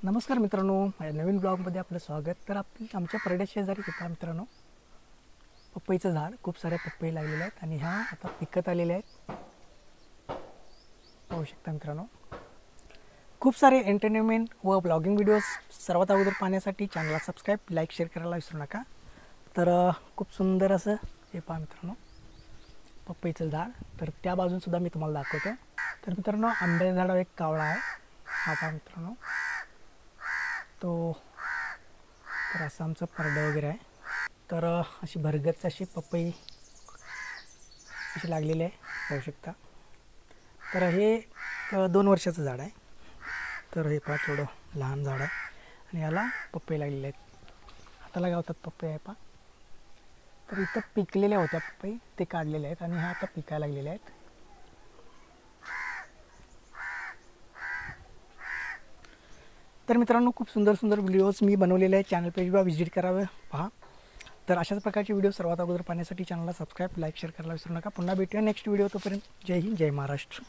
नमस्कार मित्रांनो, माझ्या नवीन ब्लॉगमध्ये आपलं स्वागत। तर आमच्या परड्या शेजारी पहा मित्रांनो, पपईचं झाड, खूप सारे पपई लागलेले आहेत आणि ह्या आता पिकत आलेले आहेत। पाहू शकता मित्रांनो, खूप सारे एंटरटेनमेंट व ब्लॉगिंग व्हिडिओज सर्वात अगोदर पाहण्यासाठी चॅनलला सबस्क्राईब, लाईक, शेअर करायला विसरू नका। तर खूप सुंदर असं हे पहा मित्रांनो, पपईचं झाड। तर त्या बाजून सुद्धा मी तुम्हाला दाखवतो। तर मित्रांनो, आंब्याच्या झाडावर एक कावळा आहे, हा पहा मित्रांनो। तर असं आमचं परडं वगैरे आहे। तर अशी भरगच्च अशी पपई अशी लागलेली आहे, पाहू शकता। तर हे 2 वर्षाचं झाड आहे। तर हे पहा, थोडं लहान झाड आहे आणि याला पपई लागलेले आहेत, हाताला गावतात पपई आहे पहा। तर इथं पिकलेल्या होत्या पपई, ते काढलेले आहेत आणि ह्या आता पिकायला लागलेले आहेत। तर मित्रांनो, खूप सुंदर सुंदर व्हिडिओज मी बनवलेले आहेत, चॅनल पेजवर व्हिजिट करावे पहा। तर अशाच प्रकारचे व्हिडिओ सर्वात अगोदर पाहण्यासाठी चॅनलला सबस्क्राईब, लाईक, शेअर करायला विसरू नका। पुन्हा भेटूया नेक्स्ट व्हिडिओ, तोपर्यंत जय हिंद, जय महाराष्ट्र।